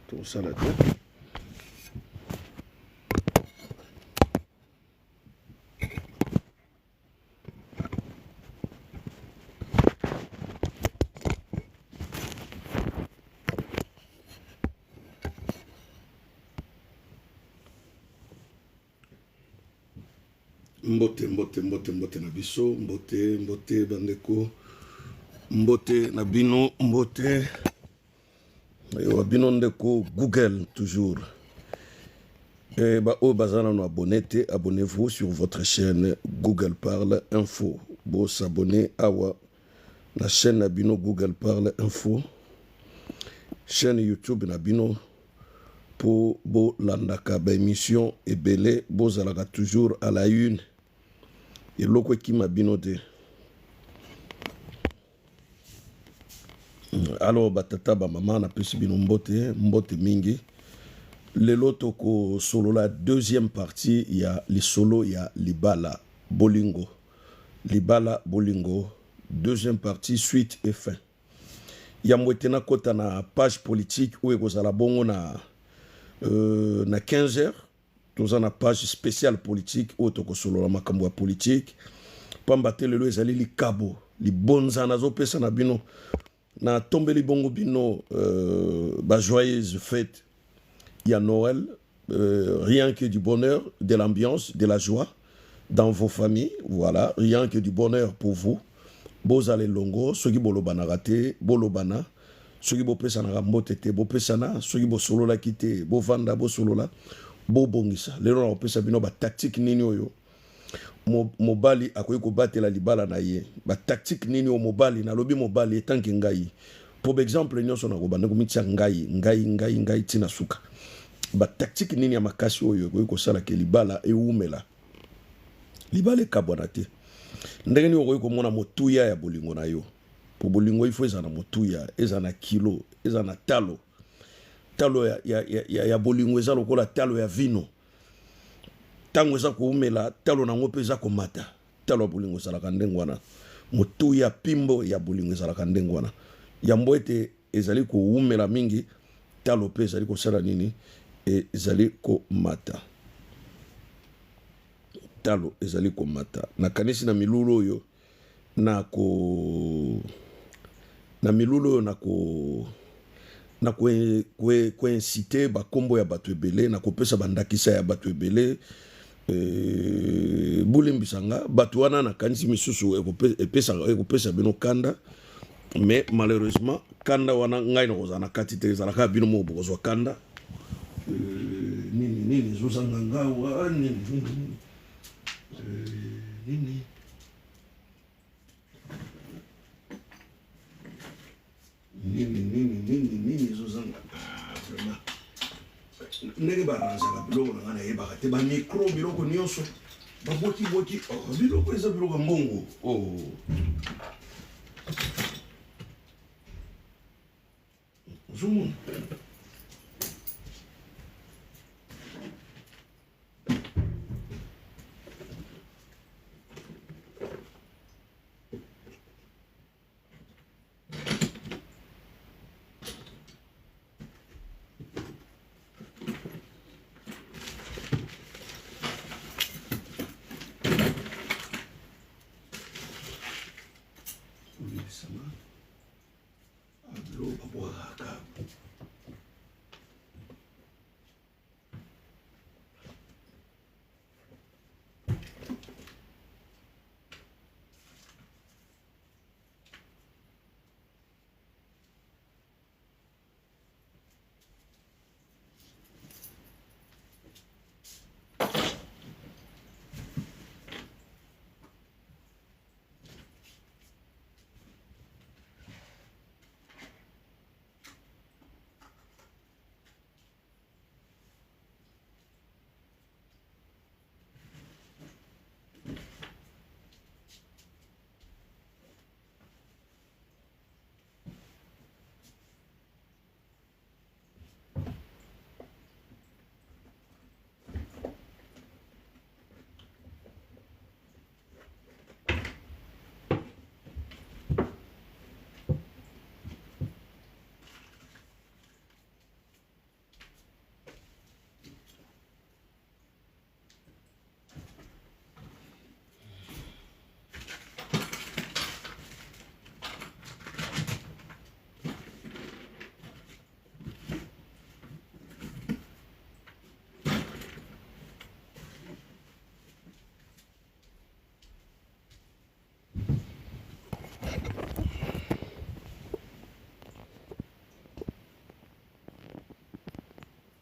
Tout ça là. Mbote na biso, mbote bandeko, mbote na bino, mbote bino ndeko Google toujours. Bazana no abonnez, abonnez-vous sur votre chaîne Google Parle Info. Bo s'abonner awa la chaîne na bino Google Parle Info. Chaîne YouTube na bino pour bo landaka ba émission et belé bo zalaka toujours à la une. Et loko qui m'a binoté. Alors batata ba maman na pesi bino mbote mingi. Le loto ko solo la deuxième partie il y a les solos il y a Libala Bolingo. Libala Bolingo deuxième partie suite et fin. Il y a mwetena kota na page politique où e kozala bongo na 15h. Nous avons une page spéciale politique, autre solo la makambo politique. Pambate lelo ezali li kabo, li bonza na zo pesa na bino. Na tombe li bongo bino ba joyeuse fête. Il y a Noël, rien que du bonheur, de l'ambiance, de la joie dans vos familles, voilà, rien que du bonheur pour vous. Bozale longo, soki bolobana rate, bolobana, soki bo pesa na motete, bo pesa na, soki bo solo la kite, bo vanda bo solo la. Bobongisa lelo na opesa bino ba tactique nini oyo mobali akoyi ko batela libala na ye ba tactique nini o mobali na lobi mobali etanke ngai pour exemple nyonso na ko banda ko mitia ngai tina suka ba tactique nini ya makasi oyo akoyi ko sala ke libala e umela libala kabwana te ndenge ni okoyi ko mona motuya ya bolingo na yo po bolingo ifo ezana motuya ezana kilo ezana talo ya bolingo eza lokola talo ya vino tango eza koumela talo nango mpe eza komata talo ya bolingo ezalaka ndenge wana motu ya pimbo ya bolingo ezalaka ndenge wana yambo ete ezali koumela mingi talo mpe ezali kosala nini ezali komata talo ezali komata nakanisi na milulu oyo na inciter ba kombo ya batu ebele na kopesa bandakisa ya batu ebele bulimbisanga batu wana na kanisi misusu ekopesa bino kanda mais malheureusement kanda wana ngai na kozana kati te ezalaka bino mo bokozwa kanda nini zozanga ngawa nini zozanga vraiment ndenge baranzaka biloko na nga nayebaka te bamikro biloko nyonso baboki biloko eza biloko ya mbongo ozomona